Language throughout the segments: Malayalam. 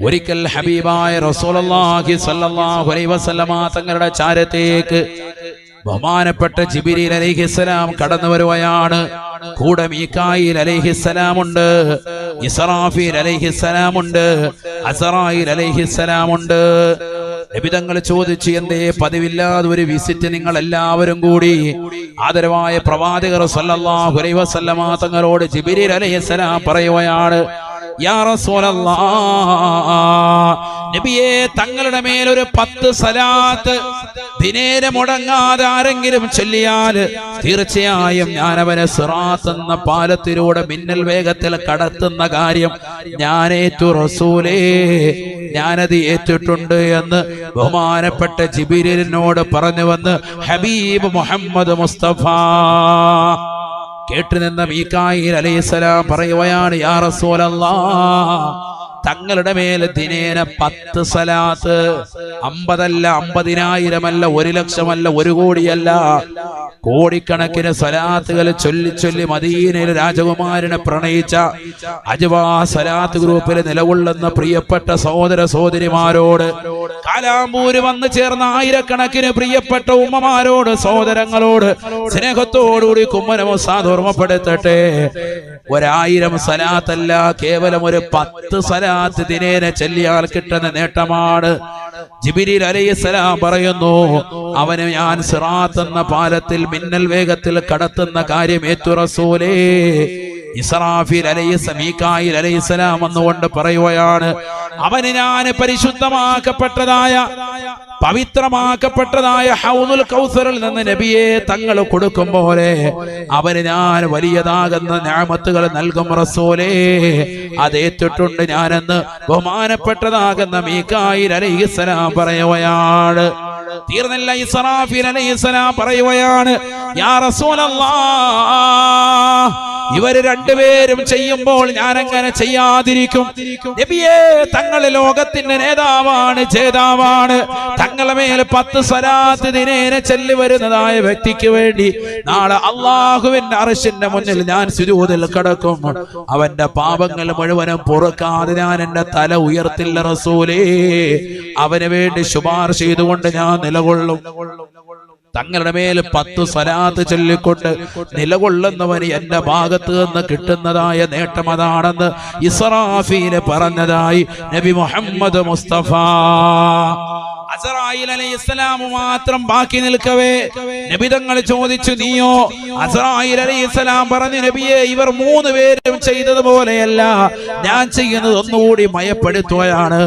ഒരിക്കൽ ഹബീബായ റസൂലുള്ളാഹി സ്വല്ലല്ലാഹു അലൈഹി വസല്ലമ തങ്ങളുടെ ചാരത്തേക്ക് ബഹുമാനപ്പെട്ട ജിബ്രീൽ അലൈഹിസ്സലാം കടന്നു വരുകയാണ്. കൂടെ മീകായിൽ അലൈഹിസ്സലാം ഉണ്ട്, ഇസ്രാഫീൽ അലൈഹിസ്സലാം ഉണ്ട്, അസ്റായീൽ അലൈഹിസ്സലാം ഉണ്ട്. നബി തങ്ങൾ ചോദിച്ചു, എന്തേ പതിവില്ലാതെ ഒരു വിസിറ്റ് നിങ്ങൾ എല്ലാവരും കൂടി? ആദരവായ പ്രവാചകർ സ്വല്ലല്ലാഹു അലൈഹി വസല്ലമ തങ്ങളോട് ജിബ്രീൽ അലൈഹിസ്സലാം പറയുകയാണ്, യാ റസൂലല്ലാഹ്, നബിയേ, തങ്ങളുടെ മേലൊരു 10 സലാത്ത് ദിനേന മുടങ്ങാതെ ആരെങ്കിലും ചൊല്ലിയാൽ തീർച്ചയായും ഞാൻ അവനെ സിറാത്ത് എന്ന പാലത്തിലൂടെ മിന്നൽ വേഗത്തിൽ കടത്തുന്ന കാര്യം ഞാനേറ്റു റസൂലേ, ഞാനത് ഏറ്റിട്ടുണ്ട് എന്ന് ബഹുമാനപ്പെട്ട ജിബ്രീലിനോട് പറഞ്ഞുവന്ന് ഹബീബ് മുഹമ്മദ് മുസ്തഫ. കേട്ടുനിന്ന മീകായിൽ അലൈഹിസ്സലാം പറയുകയാണ്, യാ റസൂലല്ലാഹ്, തങ്ങളുടെ മേൽ ദിനേന 10 സലാത്ത്, 50 അല്ല, 50,000 അല്ല, 1,00,000 അല്ല, 1 കോടിയല്ല, കോടിക്കണക്കിന് സലാത്തുകൾ ചൊല്ലി ചൊല്ലി മദീനയിലെ രാജകുമാരനെ പ്രണയിച്ച അജ്വാ സലാത്ത് ഗ്രൂപ്പിൽ നിലകൊള്ളുന്ന പ്രിയപ്പെട്ട സഹോദര സഹോദരിമാരോട്, കാലാമ്പൂര് വന്നു ചേർന്ന ആയിരക്കണക്കിന് പ്രിയപ്പെട്ട ഉമ്മമാരോട്, സഹോദരങ്ങളോട് സ്നേഹത്തോടുകൂടി കുമ്മനം ഉസ്താദ് ഓർമ്മപ്പെടുത്തട്ടെ, 1000 സലാത്തല്ല, കേവലം ഒരു 10 സലാത്ത് ദിനേന ചൊല്ലിയാൽ കിട്ടുന്ന നേട്ടമാണ്. ജിബ്രീൽ അലൈഹിസ്സലാം പറയുന്നു, അവന് ഞാൻ സിറാത്ത് എന്ന പാലത്തിൽ മിന്നൽ വേഗത്തിൽ കടത്തുന്ന കാര്യം ഏറ്റു റസൂലേ. ഇസ്രാഫീൽ മീകായിൽ അലൈഹിസ്സലാം വന്നുകൊണ്ട് പറയുകയാണ്, അവന് ഞാൻ പരിശുദ്ധമാക്കപ്പെട്ടതായ പവിത്രമാക്കപ്പെട്ടതായ ഹൗദുൽ കൗസറിൽ നിന്ന് നബിയെ തങ്ങൾ കൊടുക്കും പോലെ അവന് ഞാൻ വലിയതാകുന്ന നിഅമത്തുകൾ നൽകും റസൂലേ, അതേറ്റിട്ടുണ്ട് ഞാനെന്ന് ബഹുമാനപ്പെട്ടതാകുന്ന മീകായിൽ അലൈഹിസ്സലാം പറയുകയാണ്. തീർന്നില്ല, ഇസ്രാഫീൽ അലൈഹിസ്സലാം പറയുകയാണ്, യാ റസൂലല്ലാഹ്, ഇവര് രണ്ടുപേരും ചെയ്യുമ്പോൾ ഞാൻ എങ്ങനെ ചെയ്യാതിരിക്കും? നബിയേ, തങ്ങൾ ലോകത്തിന്റെ നേതാവാണ്, ജേതാവാണ്. തങ്ങളെ മേൽ 10 സലാത്ത് ദിനേന ചൊല്ലി വരുന്നതായ വ്യക്തിക്ക് വേണ്ടി നാളെ അല്ലാഹുവിന്റെ അർശിന്റെ മുന്നിൽ ഞാൻ സുജൂദിൽ കിടക്കും. അവന്റെ പാപങ്ങൾ മുഴുവനും പൊറുക്കാതെ ഞാൻ എന്റെ തല ഉയർത്തില്ല റസൂലേ. അവന് വേണ്ടി ശുപാർശ ചെയ്തുകൊണ്ട് ഞാൻ നിലകൊള്ളും. തങ്ങളുടെ മേൽ 10 സലാത്ത് ചൊല്ലിക്കൊണ്ട് നിലകൊള്ളുന്നവന് എന്റെ ഭാഗത്ത് നിന്ന് കിട്ടുന്നതായ നേട്ടം അതാണെന്ന് ഇസ്രാഫീൽ പറഞ്ഞതായി നബി മുഹമ്മദ് മുസ്തഫ. അസ്റായീൽ അലൈഹിസ്സലാം മാത്രം ബാക്കി നിൽക്കവേ നബി തങ്ങൾ ചോദിച്ചു, നീയോ? അസ്റായീൽ അലൈഹിസ്സലാം പറഞ്ഞു, നബിയെ, ഇവർ 3 പേരും ചെയ്തതുപോലെയല്ല, ഞാൻ ചെയ്യുന്നത് ഒന്നുകൂടി മയപ്പെടുത്തുകയാണ്.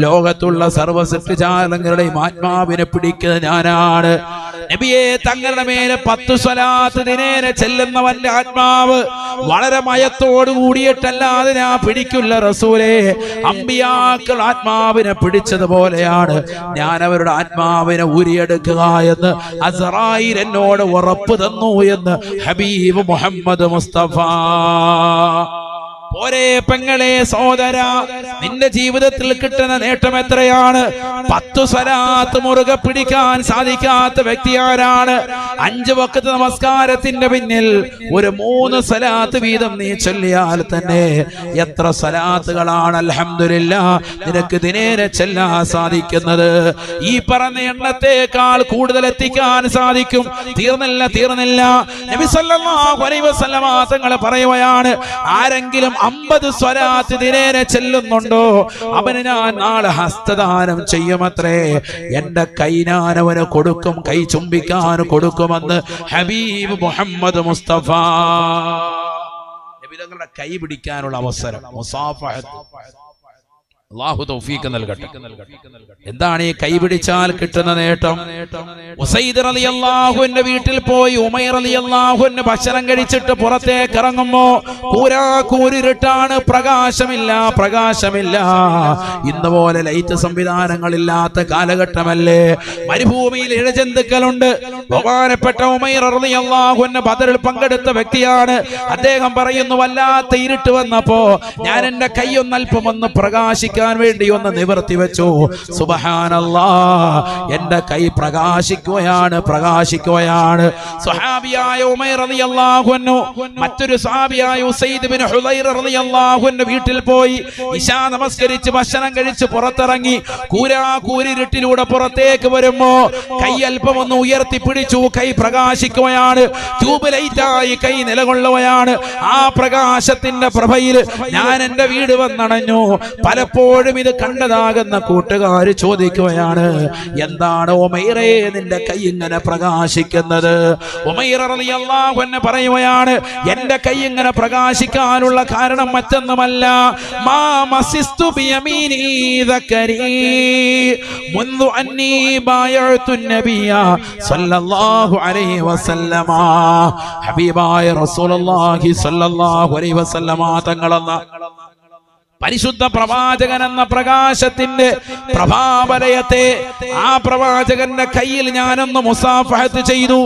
ലോകത്തുള്ള സർവ്വ സൃഷ്ടിജാലങ്ങളുടെയും ആത്മാവിനെ പിടിക്കുന്നത് ഞാനാണ്. നബിയെ, തങ്ങളുടെ മേലെ 10 സ്വലാത്ത് ദിനേന ചെല്ലുന്നവന്റെ ആത്മാവ് വളരെ മയത്തോട് കൂടിയിട്ടല്ലാതെ ഞാൻ പിടിക്കില്ല റസൂലേ. അമ്പിയാക്കൾ ആത്മാവിനെ പിടിച്ചതുപോലെയാണ് ഞാൻ അവരുടെ ആത്മാവിനെ ഊരിയെടുക്കുക എന്ന് അസ്റായീൽ എന്നോട് ഉറപ്പ് തന്നു എന്ന് ഹബീബ് മുഹമ്മദ് മുസ്തഫ. ഒരേ പെങ്ങളെ, സഹോദര, നിന്റെ ജീവിതത്തിൽ കിട്ടുന്ന നേട്ടം എത്രയാണ്? 10 സലാത്ത് മുറുകെ പിടിക്കാൻ സാധിക്കാത്ത വ്യക്തി ആരാണ്? 5 വഖ്ത് നമസ്കാരത്തിന്റെ പിന്നിൽ ഒരു 3 സലാത്ത് വീതം നീ ചൊല്ലിയാൽ തന്നെ എത്ര സലാത്തുകളാണ് അൽഹംദുലില്ലാഹ് നിനക്ക് ദിനേന ചൊല്ലാൻ സാധിക്കുന്നത്? ഈ പറഞ്ഞ എണ്ണത്തേക്കാൾ കൂടുതൽ എത്തിക്കാൻ സാധിക്കും. തീർന്നില്ല. നബി സല്ലല്ലാഹു അലൈഹി വസല്ലമ തങ്ങൾ പറയുകയാണ്, ആരെങ്കിലും 50 സ്വലാത്ത് ദിനേന ചെല്ലുന്നുണ്ടോ അവന് ഞാൻ നാളെ ഹസ്തദാനം ചെയ്യുമത്രേ. എന്റെ കൈ ഞാൻ അവന് കൊടുക്കും, കൈ ചുംബിക്കാൻ കൊടുക്കുമെന്ന് ഹബീബ് മുഹമ്മദ് മുസ്തഫ. നബി തങ്ങളുടെ കൈ പിടിക്കാനുള്ള അവസരം, മുസാഫഹത്ത്, അല്ലാഹു തൗഫീഖ് നൽകട്ടെ. എന്താണ് ഈ കൈ പിടിച്ചാൽ കിട്ടുന്ന നേട്ടം? ഉസൈദ് റളിയല്ലാഹുവിന്റെ വീട്ടിൽ പോയി ഉമൈർ റളിയല്ലാഹുവിന് ഭക്ഷണം കഴിച്ചിട്ട് പുറത്തേക്ക് ഇറങ്ങുമ്പോ കൂരിരുട്ടാണ്, പ്രകാശമില്ല. ഇന്ന് പോലെ ലൈറ്റ് സംവിധാനങ്ങളില്ലാത്ത കാലഘട്ടമല്ലേ, മരുഭൂമിയിൽ ഇഴജന്തുക്കളുണ്ട്. ബഹുമാനപ്പെട്ട ഉമൈർ റളിയല്ലാഹുവിന് ബദറിൽ പങ്കെടുത്ത വ്യക്തിയാണ്. അദ്ദേഹം പറയുന്നു, വല്ലാത്ത ഇരുട്ട് വന്നപ്പോ ഞാൻ എന്റെ കൈയൊന്നൽപ്പം ഒന്ന് പ്രകാശിക്കാൻ പ്രകാശിക്കാൻ വേണ്ടി ഒന്ന് നിവർത്തി വെച്ചു. സുബ്ഹാനല്ലാഹ്, എന്റെ കൈ പ്രകാശിക്കുകയാണ്. സ്വഹാബിയായ ഉമൈർ റളിയല്ലാഹു അൻഹു മറ്റൊരു സ്വഹാബിയായ ഉസൈദ് ബിൻ ഹുദൈർ റളിയല്ലാഹു അൻഹു വീട്ടിൽ പോയി ഇശാ നമസ്കരിച്ച് ഭക്ഷണം കഴിച്ച് പുറത്തിറങ്ങി കൂരിരുട്ടിലൂടെ പുറത്തേക്ക് വരുമ്പോ കൈ അല്പം ഒന്ന് ഉയർത്തി പിടിച്ചു. കൈ പ്രകാശിക്കുകയാണ്, ട്യൂബ് ലൈറ്റായി കൈ നിലകൊള്ളുകയാണ്. ആ പ്രകാശത്തിന്റെ പ്രഭയിൽ ഞാൻ എന്റെ വീട് വന്നണഞ്ഞു. പലപ്പോഴും ഇത് കണ്ടതാകുന്ന കൂട്ടുകാർ ചോദിക്കുകയാണ്, എന്താണ് ഉമൈറേ നിന്റെ കൈ ഇങ്ങനെ പ്രകാശിക്കുന്നത്? ഉമൈർ റളിയല്ലാഹു അൻഹു പറയുകയാണ്, എന്റെ കൈ ഇങ്ങനെ പ്രകാശിക്കാനുള്ള കാരണം മറ്റൊന്നുമല്ല, മാ മസിസ്തു ബിയമീനി ദക്കരി മുൻദു അന്നി ബായഅതു നബിയ സല്ലല്ലാഹു അലൈഹി വസല്ലമ. ഹബീബായ റസൂലുള്ളാഹി സല്ലല്ലാഹു അലൈഹി വസല്ലമ തങ്ങളെന്ന പരിശുദ്ധ പ്രവാചകൻ എന്ന പ്രകാശത്തിന്റെ പ്രഭാവലയത്തെ ആ പ്രവാചകന്റെ കയ്യിൽ ഞാനൊന്ന് മുസാഫഹത്ത് ചെയ്തു.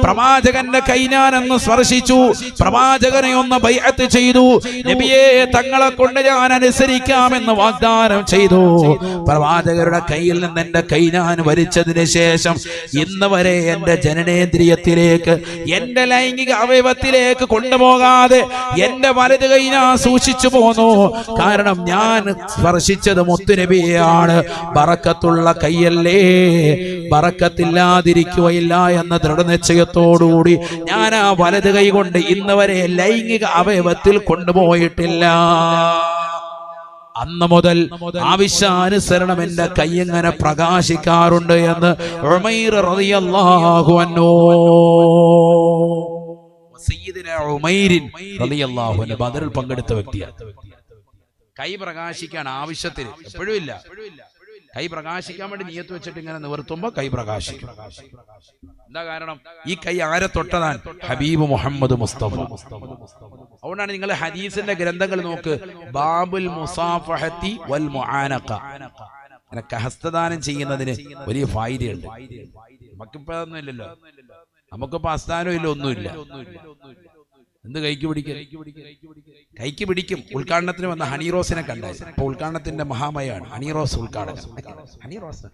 പ്രവാചകന്റെ കൈ ഞാനൊന്ന് സ്പർശിച്ചു. പ്രവാചകനെ ഒന്ന് ബൈഅത്ത് ചെയ്തു. നബിയെ തങ്ങളെ കൊണ്ട് ഞാൻ അനുസരിക്കാമെന്ന് വാഗ്ദാനം ചെയ്തു. പ്രവാചകരുടെ കയ്യിൽ നിന്ന് എന്റെ കൈ ഞാൻ വലിച്ചതിന് ശേഷം ഇന്ന് വരെ എന്റെ ജനനേന്ദ്രിയത്തിലേക്ക്, എന്റെ ലൈംഗിക അവയവത്തിലേക്ക് കൊണ്ടുപോകാതെ എന്റെ വലത് കൈ ഞാൻ സൂക്ഷിച്ചു പോന്നു. കാരണം ഞാൻ സ്പർശിച്ചത് മുത്തുനബിയെയാണ്. ബറക്കത്തുള്ള കൈയല്ലേ, ബറക്കത്തില്ലാതിരിക്കുകയില്ല എന്ന ദൃഢനിശ്ചയത്തോടുകൂടി ഞാൻ ആ വലത് കൈ കൊണ്ട് ഇന്ന് വരെ ലൈംഗിക അവയവത്തിൽ കൊണ്ടുപോയിട്ടില്ല. അന്ന് മുതൽ ആവശ്യാനുസരണം എന്റെ കൈ എങ്ങനെ പ്രകാശിക്കാറുണ്ട് എന്ന് ഉമൈർ റളിയല്ലാഹു അൻഹു, സയ്യിദുന ഉമൈർ റളിയല്ലാഹു അൻഹു ബദറിൽ പങ്കെടുത്ത വ്യക്തിയാണ്. കൈ പ്രകാശിക്കാൻ ആവശ്യത്തിന് എപ്പോഴും ഇല്ല, കൈ പ്രകാശിക്കാൻ വേണ്ടി നിയത്ത് വെച്ചിട്ട് ഇങ്ങനെ നിവർത്തുമ്പോ കൈ പ്രകാശിക്കും. എന്താ കാരണം? ഈ കൈ ആരെ തൊട്ടതാണ്? ഹബീബ് മുഹമ്മദ് മുസ്തഫ. അതുകൊണ്ടാണ് നിങ്ങൾ ഹദീസിന്റെ ഗ്രന്ഥങ്ങൾ നോക്ക്, ബാബുൽ മുസാഫഹത്തി വൽ മുആനഖ, എനിക്ക് ഹസ്തദാനം ചെയ്യുന്നതിന് വലിയ ഫായിദയുണ്ട്. നമുക്കിപ്പോ അതൊന്നും ഇല്ലല്ലോ, നമുക്കിപ്പോ ഹസ്താനം ഇല്ല, ഒന്നുമില്ല. എന്ത് കൈക്ക് പിടിക്കും? കൈക്ക് പിടിക്കും. ഉദ്ഘാടനത്തിന് വന്ന ഹണിറോസിനെ കണ്ടായി. ഇപ്പൊ ഉദ്ഘാടനത്തിന്റെ മഹാമയാണ് ഹണിറോസ് ഉദ്ഘാടനം. ഹണിറോസ്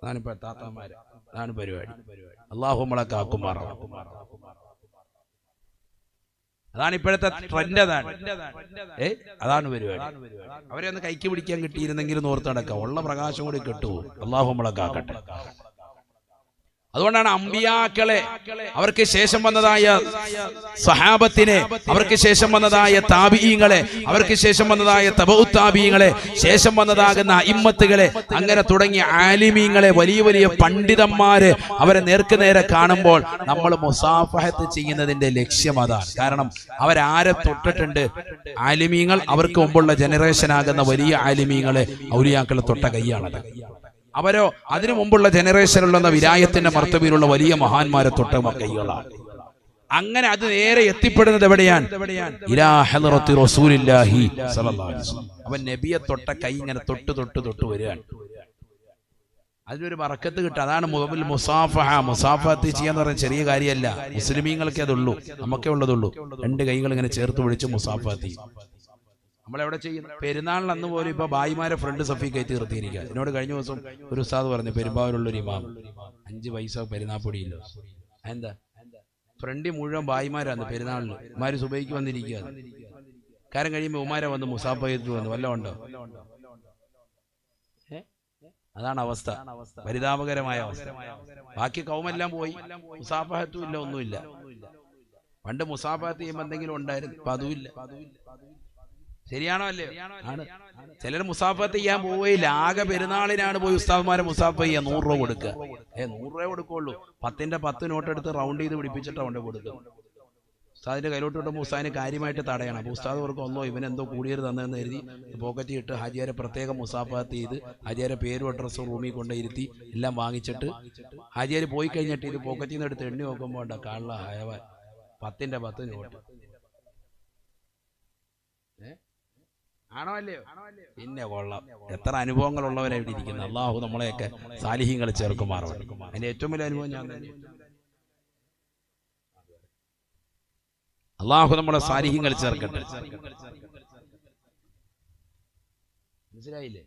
അതാണിപ്പോ താത്താമാര്, അതാണ് പരിപാടി. അല്ലാഹു നമ്മളെ കാക്കുമാറാണ്. അതാണ് ഇപ്പോഴത്തെ ട്രെൻഡ്. അതാണ് പരിപാടി. അവരെ ഒന്ന് കൈക്ക് പിടിക്കാൻ കിട്ടിയിരുന്നെങ്കിലും ഓർത്ത് നടക്കാം. ഉള്ള പ്രകാശം കൂടി കിട്ടുമോ? അല്ലാഹു നമ്മളെ കാക്കട്ടെ. അതുകൊണ്ടാണ് അമ്പിയാക്കളെ, അവർക്ക് ശേഷം വന്നതായ സഹാബത്തിനെ, അവർക്ക് ശേഷം വന്നതായ താബിഈങ്ങളെ, അവർക്ക് ശേഷം വന്നതായ തബഉ താബിഈങ്ങളെ, ശേഷം വന്നതാകുന്ന അഇമ്മത്തുകളെ, അങ്ങനെ തുടങ്ങിയ ആലിമീങ്ങളെ, വലിയ വലിയ പണ്ഡിതന്മാരെ, അവരെ നേർക്കുനേരെ കാണുമ്പോൾ നമ്മൾ മുസാഫഹത്ത് ചെയ്യുന്നതിന്റെ ലക്ഷ്യം അതാണ്. കാരണം അവരാരെ തൊട്ടിട്ടുണ്ട്? ആലിമീങ്ങൾ, അവർക്ക് മുമ്പുള്ള ജനറേഷൻ ആകുന്ന വലിയ ആലിമീങ്ങളെ, ഔലിയാക്കളെ തൊട്ട കൈയാണത്. അവരോ അതിനു മുമ്പുള്ള ജനറേഷനിലുള്ള വിലായത്തിന്റെ മർത്തബയിലുള്ള വലിയ മഹാന്മാരെ തൊട്ട കൈകളാണ്. അങ്ങനെ അത് നേരെ എത്തിപ്പെടുന്നത് എവിടെയാണ്? ഇലാ ഹളറത്തി റസൂലില്ലാഹി സ്വല്ലല്ലാഹു അലൈഹി വസല്ലം. അവൻ നബിയെ തൊട്ട കൈ ഇങ്ങനെ തൊട്ട് വരികയാണ്. അതിനൊരു ബറക്കത്ത് കിട്ടും. അതാണ് മുസാഫഹത്ത് ചെയ്യാന്ന് പറഞ്ഞ ചെറിയ കാര്യമല്ല. മുസ്ലിമീങ്ങൾക്കേ അതുള്ളൂ, നമുക്കേ ഉള്ളതുള്ളൂ. രണ്ട് കൈകൾ ഇങ്ങനെ ചേർത്ത് പിടിച്ച് മുസാഫഹത്ത് ചെയ്യും. നമ്മളെവിടെ ചെയ്യുന്നു? പെരുന്നാളിന് അന്ന് പോലും ഇപ്പൊ ഭായിമാരെ ഫ്രണ്ട് സഫി കയറ്റി നിർത്തിയിരിക്കുക. എന്നോട് കഴിഞ്ഞ ദിവസം ഒരു ഉസ്താദ് പറഞ്ഞു, പെരുമ്പാവൂരുള്ളൊരു ഇമാം 5 പൈസ പെരുന്നാപ്പൊടിയില്ല. എന്താ? ഫ്രണ്ടി മുഴുവൻ ഭായിമാരാണ് പെരുന്നാളിന്. ഉമാര് സുബൈക്ക് വന്നിരിക്കുക. കാര്യം കഴിയുമ്പോൾ ഉമാരെ വന്ന് മുസാഫ ചെയ്തിട്ട് വന്നു. വല്ല ഉണ്ടോ? അതാണ് അവസ്ഥ, പരിതാപകരമായ അവസ്ഥ. ബാക്കി കൗമെല്ലാം പോയി, മുസാഫഹത്തും ഇല്ല, ഒന്നുമില്ല. പണ്ട് മുസാഫഹത്ത് ചെയ്യുമ്പോൾ എന്തെങ്കിലും ഉണ്ടായിരുന്നു, ഇപ്പൊ അതുമില്ല. ശരിയാണോ അല്ലേ? ആണ്. ചിലർ മുസാഫത്ത് ചെയ്യാൻ പോവുകയില്ല. ആകെ പെരുന്നാളിനാണ് പോയി ഉസ്താദ്മാരെ മുസാഫ ചെയ്യാൻ 100 രൂപ കൊടുക്കുക. 100 രൂപ കൊടുക്കുള്ളൂ. 10ന്റെ 10 നോട്ട് എടുത്ത് റൗണ്ട് ചെയ്ത് പിടിപ്പിച്ചിട്ട് കൊണ്ട് കൊടുക്കുക. ഉസ്താദിന്റെ കയ്യിലോട്ട് വിട്ടുമ്പോൾ ഉസ്താദിന് കാര്യമായിട്ട് തടയണം. അപ്പൊ ഉസ്താദ് ഓർക്കും, ഒന്നോ ഇവനെന്തോ കൂടിയത് തന്നെന്ന് കരുതി പോക്കറ്റിൽ ഇട്ട് ഹാജിയാരെ പ്രത്യേകം മുസാഫത്ത് ചെയ്ത് ഹാജിയാരെ പേരും അഡ്രസ്സും റൂമിൽ കൊണ്ടിരുത്തി എല്ലാം വാങ്ങിച്ചിട്ട് ഹാജിയാര് പോയി കഴിഞ്ഞിട്ട് ഇത് പോക്കറ്റിൽ നിന്ന് എടുത്ത് എണ്ണി നോക്കുമ്പോൾ ഉണ്ട് കാള്ള ഹയവാൻ 10ന്റെ 10 നോട്ട്. ആണോ അല്ലയോ? പിന്നെ കൊള്ളാം. എത്ര അനുഭവങ്ങളുള്ളവരാണ് ഇവിടെ ഇരിക്കുന്നത്. അള്ളാഹു നമ്മളെയൊക്കെ സാലിഹീങ്ങൾ ചേർക്കുമാറാണ്. അതിന്റെ ഏറ്റവും വലിയ അനുഭവം ഞാൻ തന്നെ. അള്ളാഹു നമ്മളെ സാലിഹീങ്ങൾ ചേർക്കട്ടെ. മനസ്സിലായില്ലേ?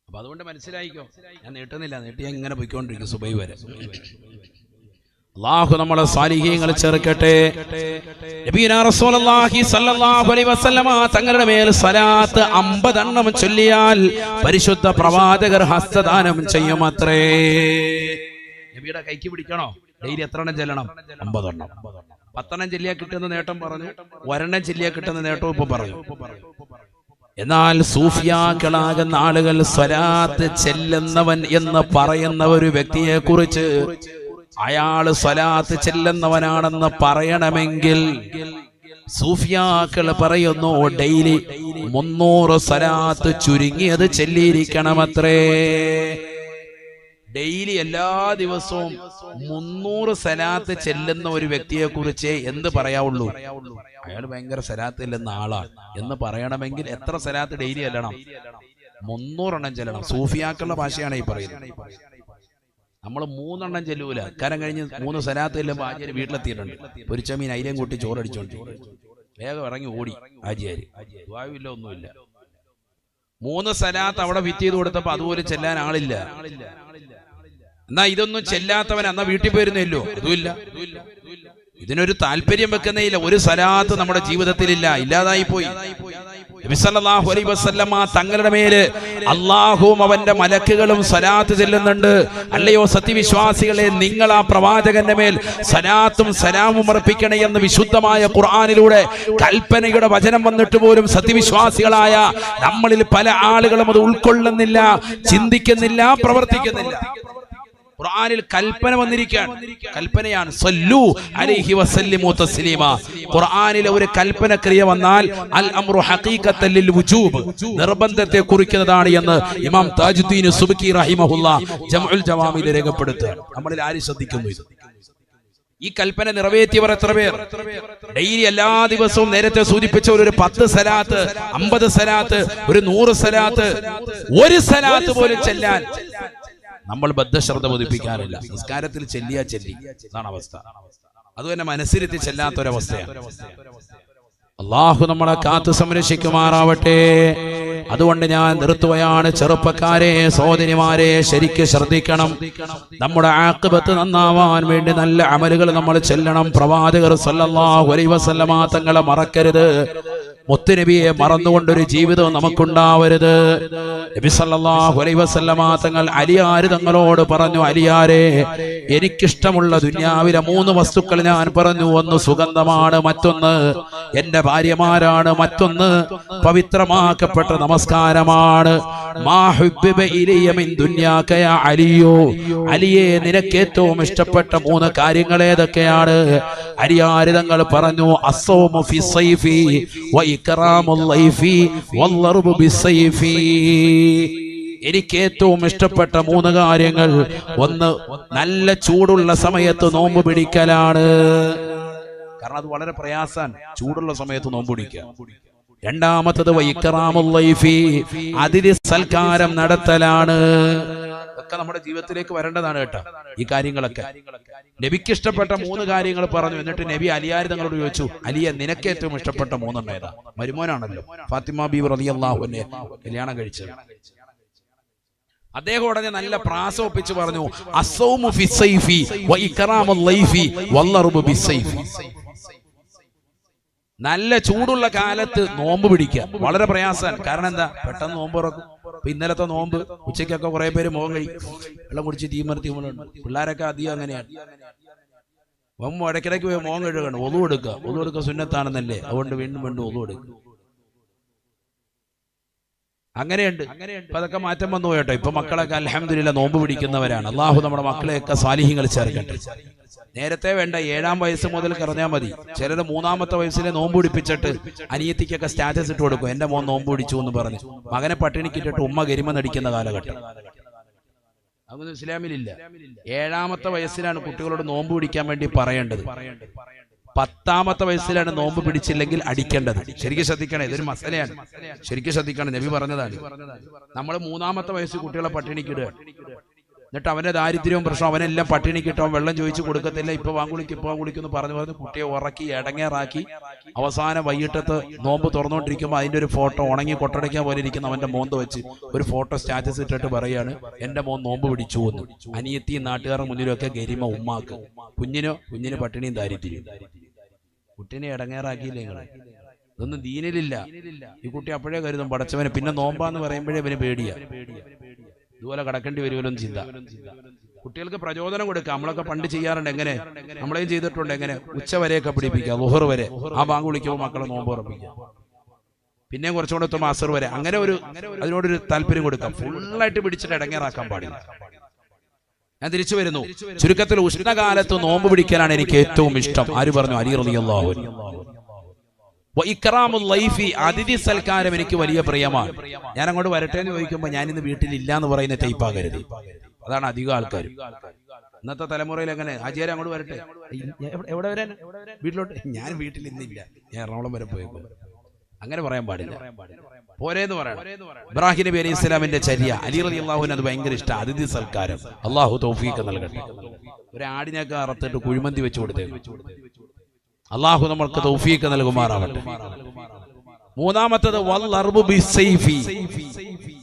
അപ്പൊ അതുകൊണ്ട് മനസ്സിലായിക്കോ, ഞാൻ നീട്ടുന്നില്ല, നീട്ടി ഞാൻ ഇങ്ങനെ പോയിക്കൊണ്ടിരിക്കും സുബൈ വരെ. അല്ലാഹു നമ്മളെ സാലിഹീങ്ങൾ ചേർക്കട്ടെ. നബിയുനാ റസൂലുള്ളാഹി സ്വല്ലല്ലാഹു അലൈഹി വസല്ലമ തങ്ങളുടെ മേൽ സ്വലാത്ത് 50 എണ്ണം ചൊല്ലിയാൽ പരിശുദ്ധ പ്രവാചകർ ഹസ്തദാനം ചെയ്യുമത്രേ. നബിയുടെ കൈക്ക് പിടിക്കണോ? ഡെയിലി എത്ര എണ്ണം ചെല്ലണം? 50 എണ്ണം. 10 എണ്ണം ചെല്ലിയാൽ കിട്ടുന്ന നേട്ടം പറഞ്ഞു, 1 എണ്ണം ചെല്ലിയാൽ കിട്ടുന്ന നേട്ടവും ഇപ്പൊ പറഞ്ഞു. എന്നാൽ സൂഫിയാക്കളാകുന്ന ആളുകൾ സ്വലാത്ത് ചെല്ലുന്നവൻ എന്ന് പറയുന്ന ഒരു വ്യക്തിയെ കുറിച്ച് അയാള് സ്വലാത്ത് ചെല്ലുന്നവനാണെന്ന് പറയണമെങ്കിൽ സൂഫിയാക്കൾ പറയുന്നു ഡെയിലി 300 സ്വലാത്ത് ചുരുങ്ങിയത് ചെല്ലിയിരിക്കണമത്രേ. ഡെയിലി എല്ലാ ദിവസവും 300 സ്വലാത്ത് ചെല്ലുന്ന ഒരു വ്യക്തിയെ കുറിച്ച് എന്ത് പറയാവുള്ളൂ? അയാൾ ഭയങ്കര സ്വലാത്ത് ചെല്ലുന്ന ആളാണ് എന്ന് പറയണമെങ്കിൽ എത്ര സ്വലാത്ത് ഡെയിലി ചെല്ലണം? 300 എണ്ണം ചെല്ലണം. സൂഫിയാക്കളുടെ ഭാഷയാണ് ഈ പറയുന്നത്. നമ്മൾ 3 എണ്ണം ചെല്ലൂല. കാരം കഴിഞ്ഞ് 3 സ്വലാത്ത് ചെല്ലുമ്പോൾ ആചാര്യ വീട്ടിലെത്തിയിട്ടുണ്ട്. പൊരിച്ചമീൻ അയിലേം കൂട്ടി ചോറടിച്ചോണ്ട് വേഗം ഇറങ്ങി ഓടി ആചാര്യ. ദുആവില്ല, ഒന്നുമില്ല. 3 സ്വലാത്ത് അവിടെ വിറ്റ് ചെയ്ത് കൊടുത്തപ്പോ അതുപോലെ ചെല്ലാൻ ആളില്ല. എന്നാ ഇതൊന്നും ചെല്ലാത്തവൻ എന്നാ വീട്ടിൽ പോയിരുന്നില്ലോ? അതുമില്ല. ഇതിനൊരു താല്പര്യം വെക്കുന്നേയില്ല. ഒരു സ്വലാത്ത് നമ്മുടെ ജീവിതത്തിലില്ല, ഇല്ലാതായി പോയി. നബി സല്ലല്ലാഹു അലൈഹി വസല്ലമ തങ്ങളുടെ മേല് അല്ലാഹുവും അവന്റെ മലക്കുകളും സ്വലാത്ത് ചെല്ലുന്നുണ്ട്. അല്ലയോ സത്യവിശ്വാസികളെ, നിങ്ങൾ ആ പ്രവാചകന്റെ മേൽ സ്വലാത്തും സലാമും അർപ്പിക്കണേ എന്ന് വിശുദ്ധമായ ഖുർആനിലൂടെ കൽപ്പനയുടെ വചനം വന്നിട്ട് പോലും സത്യവിശ്വാസികളായ നമ്മളിൽ പല ആളുകളും അത് ഉൾക്കൊള്ളുന്നില്ല, ചിന്തിക്കുന്നില്ല, പ്രവർത്തിക്കുന്നില്ല. ഖുർആനിൽ കൽപ്പന വന്നിരിക്കുകയാണ്. കൽപ്പനയാണ് സല്ലു അലൈഹി വസല്ലിമു തസ്ലീമ. ഖുർആനിലെ ഒരു കൽപ്പന ക്രിയ വന്നാൽ അൽ അംറു ഹഖീഖത്തൻ ലിൽ വുജൂബ്, നിർബന്ധത്തെ കുറിക്കുന്നതാണ് എന്ന് ഇമാം താജുദ്ദീൻ സുബ്കി റഹിമഹുല്ലാഹ് ജംഉൽ ജവാമിൽ രേഖപ്പെടുത്തുകയാണ്. നമ്മളിൽ ആര് ശ്രദ്ധിക്കുന്നു ഇത്? ഈ കൽപ്പന നിറവേറ്റിയവർ എത്ര പേർ? ഡെയിലി എല്ലാ ദിവസവും നേരത്തെ സൂചിപ്പിച്ച ഒരു 10 സലാത്ത്, 50 സലാത്ത്, ഒരു 100 സലാത്ത്, ഒരു സലാത്ത് പോലും ചെല്ലാൻ നമ്മൾ ബദ്ധശ്രദ്ധ പതിപ്പിക്കാറില്ല. നിസ്കാരത്തിൽ ചെല്ലിയാ ചെല്ലി, അതാണ് അവസ്ഥ. അത് തന്നെ മനസ്സിരുത്തി ചെല്ലാത്തൊരവസ്ഥയാണ്. അല്ലാഹു നമ്മളെ കാത്തു സംരക്ഷിക്കുമാറാവട്ടെ. അതുകൊണ്ട് ഞാൻ നിർത്തുകയാണ്. ചെറുപ്പക്കാരെ, സഹോദരിമാരെ, ശരിക്ക് ശ്രദ്ധിക്കണം. നമ്മുടെ ആഖിബത്ത് നന്നാവാൻ വേണ്ടി നല്ല അമലുകൾ നമ്മൾ ചെല്ലണം. പ്രവാചകർ സല്ലല്ലാഹു അലൈഹി വസല്ലമ തങ്ങളെ മറക്കരുത്. മുത്തുനബിയെ മറന്നുകൊണ്ടൊരു ജീവിതം നമുക്കുണ്ടാവരുത്. നബി സല്ലല്ലാഹു അലൈഹി വസല്ലമ തങ്ങൾ അലിയാർ തങ്ങളോട് പറഞ്ഞു, അലിയാരെ, എനിക്കിഷ്ടമുള്ള ദുനിയാവിലെ 3 വസ്തുക്കൾ ഞാൻ പറഞ്ഞു. ഒന്ന് സുഗന്ധമാണ്, മറ്റൊന്ന് എന്റെ ഭാര്യമാരാണ്, മറ്റൊന്ന് പവിത്രമാക്കപ്പെട്ട നമസ്കാരമാണ്. മാ ഹുബ്ബിബ ഇലയ്യ മിൻ ദുനിയാക യാ അലിയോ, അലിയെ, നിനക്ക് ഏറ്റവും ഇഷ്ടപ്പെട്ട 3 കാര്യങ്ങൾ ഏതൊക്കെയാണ്? അലിയാർ തങ്ങൾ പറഞ്ഞു, അസ്സൗമു ഫി സൈഫി വ ഇക്റാമുൽ ലൈഫി വല്ലർബു ബിസ്സൈഫി. എനിക്ക് ഏറ്റവും ഇഷ്ടപ്പെട്ട 3 കാര്യങ്ങൾ, ഒന്ന് നല്ല ചൂടുള്ള സമയത്ത് നോമ്പ് പിടിക്കലാണ്. കാരണം അത് വളരെ പ്രയാസാണ്, ചൂടുള്ള സമയത്ത് നോമ്പ് പിടിക്കുക. രണ്ടാമത്തത് വൈക്റാമുൽ ലൈഫി, അതിഥി സൽക്കാരം നടത്തലാണ്. ഇതൊക്കെ നമ്മുടെ ജീവിതത്തിലേക്ക് വരേണ്ടതാണ് കേട്ടോ. ഈ കാര്യങ്ങളൊക്കെ നബിക്ക് ഇഷ്ടപ്പെട്ട 3 കാര്യങ്ങൾ പറഞ്ഞു. എന്നിട്ട് നബി അലിയാർ തങ്ങളോട് ചോദിച്ചു, അലിയ, നിനക്ക് ഏറ്റവും ഇഷ്ടപ്പെട്ട 3 എണ്ണം ഏതാ? മരുമോനാണല്ലോ, ഫാത്തിമ ബീവി റളിയല്ലാഹു അൻഹ കല്യാണം കഴിച്ചത്. അദ്ദേഹം ഉടനെ നല്ല പ്രാസ ഒപ്പിച്ച് പറഞ്ഞു, അസ്സൗമു ഫി സൈഫി വ ഇക്റാമുൽ ലൈഫി വല്ലർബു ബിസ്സൈഫി. നല്ല ചൂടുള്ള കാലത്ത് നോമ്പ് പിടിക്കുക വളരെ പ്രയാസമാണ്. കാരണം എന്താ? പെട്ടെന്ന് നോമ്പ് തുറക്കും. ഇപ്പൊ ഇന്നലത്തെ നോമ്പ് ഉച്ചയ്ക്കൊക്കെ കുറെ പേര് മുഖം കഴിക്കും, വെള്ളം കുടിച്ച് തീമർത്തി പിള്ളേരൊക്കെ അധികം അങ്ങനെയാണ്. ഇടയ്ക്കിടയ്ക്ക് പോയി മുഖം കഴുകണം, ഒളു എടുക്കുക സുന്നത്താണെന്നല്ലേ, അതുകൊണ്ട് വീണ്ടും ഒളു എടുക്കുക. അങ്ങനെയുണ്ട്. ഇപ്പൊ അതൊക്കെ മാറ്റം വന്നു കേട്ടോ. ഇപ്പൊ മക്കളൊക്കെ അൽഹംദുലില്ലാ നോമ്പ് പിടിക്കുന്നവരാണ്. അള്ളാഹു നമ്മുടെ മക്കളെയൊക്കെ സാലിഹ്യങ്ങൾ ചേർക്കട്ടെ. നേരത്തെ വേണ്ട, 7-ാം വയസ്സ് മുതൽ കറഞ്ഞാൽ മതി. ചിലർ 3-ാമത്തെ വയസ്സിലെ നോമ്പ് പിടിപ്പിച്ചിട്ട് അനിയത്തിക്കൊക്കെ സ്റ്റാറ്റസ് ഇട്ട് കൊടുക്കും, എന്റെ മോൻ നോമ്പ് പിടിച്ചു എന്ന് പറഞ്ഞ്. മകനെ പട്ടിണിക്കിട്ടിട്ട് ഉമ്മ ഗരിമ നടിക്കുന്ന കാലഘട്ടം അതൊന്നും ഇസ്ലാമിലില്ല. 7-ാമത്തെ വയസ്സിലാണ് കുട്ടികളോട് നോമ്പ് പിടിക്കാൻ വേണ്ടി പറയേണ്ടത്. 10-ാമത്തെ വയസ്സിലാണ് നോമ്പ് പിടിച്ചില്ലെങ്കിൽ അടിക്കേണ്ടത്. ശരിക്കും ശ്രദ്ധിക്കണം, ഇതൊരു മസലയാണ്, ശരിക്കും ശ്രദ്ധിക്കണം. നബി പറഞ്ഞതാണ്. നമ്മൾ 3-ാമത്തെ വയസ്സിൽ കുട്ടികളെ പട്ടിണിക്കിടുക. എന്നിട്ട് അവന്റെ ദാരിദ്ര്യവും പ്രശ്നം, അവനെല്ലാം പട്ടിണി കിട്ടും, വെള്ളം ചോദിച്ചു കൊടുക്കത്തില്ല, ഇപ്പൊ വാങ്ങിക്കുന്ന് പറഞ്ഞു കുട്ടിയെ ഉറക്കി ഇടങ്ങേറാക്കി അവസാനം വൈകിട്ടത്ത് നോമ്പ് തുറന്നുകൊണ്ടിരിക്കുമ്പോൾ അതിന്റെ ഒരു ഫോട്ടോ ഉണങ്ങി കൊട്ടടയ്ക്കാൻ പോലെ ഇരിക്കുന്ന അവന്റെ മോന്ത വെച്ച് ഒരു ഫോട്ടോ സ്റ്റാറ്റസ് ഇട്ടിട്ട് പറയാണ് എന്റെ മോൻ നോമ്പ് പിടിച്ചു എന്ന്. അനിയത്തിയും നാട്ടുകാരുടെ മുന്നിലൊക്കെ ഗരിമ ഉമ്മാക്ക്, കുഞ്ഞിന് പട്ടിണിയും ദാരിദ്ര്യം. കുട്ടിനെ ഇടങ്ങേറാക്കിയില്ലേ നിങ്ങളെ? ഇതൊന്നും ദീനിലില്ല. ഈ കുട്ടി അപ്പോഴേ കരുതും പടച്ചവന്. പിന്നെ നോമ്പാന്ന് പറയുമ്പോഴേ ഇവന് പേടിയാ, ഇതുപോലെ കടക്കേണ്ടി വരുമല്ലോ ചിന്ത. കുട്ടികൾക്ക് പ്രചോദനം കൊടുക്കുക. നമ്മളൊക്കെ പണ്ട് ചെയ്യാറുണ്ട്. എങ്ങനെ? നമ്മളെയും ചെയ്തിട്ടുണ്ട്. എങ്ങനെ? ഉച്ചവരെയൊക്കെ പിടിപ്പിക്കുക, ളുഹർ വരെ. ആ ബാങ്ക് വിളിക്കുമ്പോൾ മക്കളെ നോമ്പ് ഉറപ്പിക്കുക. പിന്നെയും കുറച്ചുകൂടെ എത്തുമ്പോൾ അസർ വരെ. അങ്ങനെ അതിനോടൊരു താല്പര്യം കൊടുക്കാം. ഫുള്ളായിട്ട് പിടിച്ചിട്ട് ഇടങ്ങേറാക്കാൻ പാടില്ല. ഞാൻ തിരിച്ചു വരുന്നു. ചുരുക്കത്തിൽ ഉഷ്ണകാലത്ത് നോമ്പ് പിടിക്കാനാണ് എനിക്ക് ഏറ്റവും ഇഷ്ടം. ആര് പറഞ്ഞു? അലി റളിയല്ലാഹു അൻഹു. ഇക്റാമുൽ ലൈഫി, അതിഥി സൽക്കാരം എനിക്ക് വലിയ പ്രിയമാണ്. ഞാൻ അങ്ങോട്ട് വരട്ടെ എന്ന് ചോദിക്കുമ്പോൾ ഞാൻ ഇന്ന് വീട്ടിലില്ല എന്ന് പറയുന്ന ടൈപ്പാകരുത്. അതാണ് അധികം ആൾക്കാരും ഇന്നത്തെ തലമുറയിൽ. എങ്ങനെ? ആചാര്യ അങ്ങോട്ട് വരട്ടെ, എവിടെ വരാൻ? വീട്ടിലോട്ട്. ഞാൻ വീട്ടിൽ ഇന്നില്ല, ഞാൻ എറണാകുളം വരെ പോയേക്കും. അങ്ങനെ പറയാൻ പാടില്ല. പോരേന്ന് പറയണം. ഇബ്രാഹിം നബി അലൈഹി ഇസ്ലാമിന്റെ ചര്യ, അലി റളിയല്ലാഹു അൻഹു അത് ഭയങ്കര ഇഷ്ടം. അതിഥി സൽക്കാരം അള്ളാഹു തൗഫീഖ് നൽകട്ടെ. ഒരു ആടിനൊക്കെ അറുത്തിട്ട് കുഴിമന്തി വെച്ചു കൊടുത്തേക്കും. അള്ളാഹു നമ്മൾക്ക് തൗഫീഖ് നൽകുമാറാവട്ടെ. മൂന്നാമത്തത്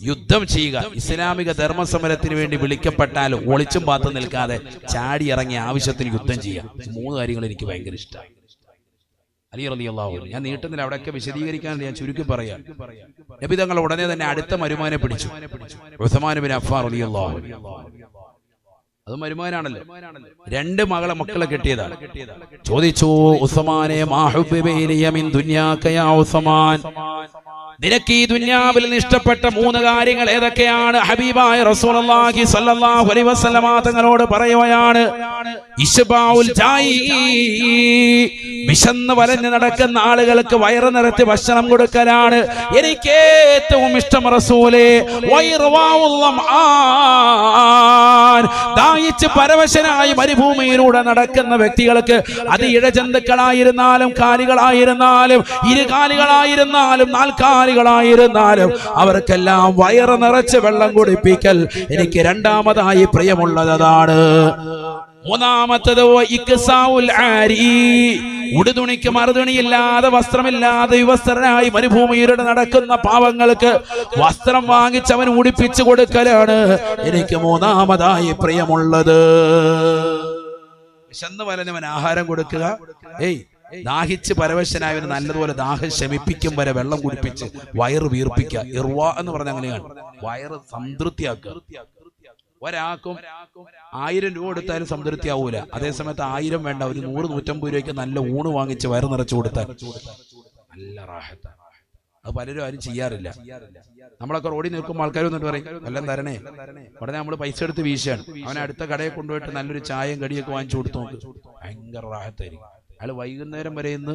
യുദ്ധം ചെയ്യുക. ഇസ്ലാമിക ധർമ്മസമരത്തിന് വേണ്ടി വിളിക്കപ്പെട്ടാൽ ഒളിച്ചും പാത്തു നിൽക്കാതെ ചാടി ഇറങ്ങി ആവശ്യത്തിന് യുദ്ധം ചെയ്യുക. 3 കാര്യങ്ങൾ എനിക്ക് ഭയങ്കര ഇഷ്ടമാണ്. അലി റളിയല്ലാഹു അൻഹു. ഞാൻ നീട്ടുന്നില്ല, അവിടെയൊക്കെ വിശദീകരിക്കാൻ ഞാൻ ചുരുക്കി പറയാം. നബി തങ്ങൾ ഉടനെ തന്നെ അടുത്ത മരുമാനെ പിടിച്ചു, ഉസ്മാൻ ബിൻ അഫ്ഫാൻ റളിയല്ലാഹു അൻഹു. അത് മരുമാനാണല്ലോ. 2 മക്കളെ കെട്ടിയതാണ്. ചോദിച്ചു, ഉസ്മാനെ മാ ഹുബ്ബിബ ഇലയ്യ മിൻ ദുനിയാക യാ ഉസ്മാൻ, നിനക്ക് ഈ ദുനിയാവിൽ ഇഷ്ടപ്പെട്ട 3 കാര്യങ്ങൾ ഏതൊക്കെയാണ്? ഹബീബായ റസൂലുള്ളാഹി സ്വല്ലല്ലാഹു അലൈഹി വസല്ലമ തങ്ങളോട് പറയുകയാണ്, ഇശ്ബാഉൽ ജായി, വിശന്ന് വലഞ്ഞു നടക്കുന്ന ആളുകൾക്ക് വയറ് നിറച്ച് ഭക്ഷണം കൊടുക്കലാണ് എനിക്ക് ഏറ്റവും ഇഷ്ടം റസൂലേ. ദാഹിച്ച് പരവശനായി മരുഭൂമിയിലൂടെ നടക്കുന്ന വ്യക്തികൾക്ക്, അത് ഇഴജന്തുക്കളായിരുന്നാലും കാലികളായിരുന്നാലും ഇരുകാലികളായിരുന്നാലും നാൽക്കാലികളായിരുന്നാലും അവർക്കെല്ലാം വയറ് നിറച്ച് വെള്ളം കുടിപ്പിക്കൽ എനിക്ക് രണ്ടാമതായി പ്രിയമുള്ളതാണ്. മൂന്നാമത്തത് ഉടുതുണിക്ക് മറുതുണിയില്ലാതെ വസ്ത്രമില്ലാതെ വിവസ്ത്രനായി മരുഭൂമിയിലൂടെ നടക്കുന്ന പാവങ്ങൾക്ക് വസ്ത്രം വാങ്ങിച്ചവൻ ഉടുപ്പിച്ചു കൊടുക്കലാണ് എനിക്ക് മൂന്നാമതായി പ്രിയമുള്ളത്. വിശന്ന് വലഞ്ഞവൻ ആഹാരം കൊടുക്കുക. ദാഹിച്ച് പരവശനായവന് നല്ലതുപോലെ ദാഹം ശമിപ്പിക്കും വരെ വെള്ളം കുടിപ്പിച്ച് വയറ് വീർപ്പിക്കുക. ഇർവ എന്ന് പറഞ്ഞ അങ്ങനെയാണ്, വയറ് സംതൃപ്തിയാക്കുക. ഒരാൾക്കും 1000 രൂപ കൊടുത്താലും സംതൃപ്തി ആവൂല. അതേസമയത്ത് 1000 വേണ്ട, ഒരു 100-150 രൂപയ്ക്ക് നല്ല ഊണ് വാങ്ങിച്ച് വയറ് നിറച്ചു കൊടുത്താൽ നല്ല റാഹത്ത്. അത് പലരും ആരും ചെയ്യാറില്ല. നമ്മളൊക്കെ റോഡിൽ നിൽക്കുമ്പോൾ ആൾക്കാർ വന്നിട്ട് പറയും എല്ലാം തരണേ. ഉടനെ നമ്മൾ പൈസ എടുത്ത് വീശാണ്. അവനെ അടുത്ത കടയിൽ കൊണ്ടുപോയിട്ട് നല്ലൊരു ചായയും കടിയൊക്കെ വാങ്ങിച്ചു കൊടുത്തു നോക്ക്, ഭയങ്കര റാഹത്തായിരിക്കും. അയാൾ വൈകുന്നേരം വരെ ഇന്ന്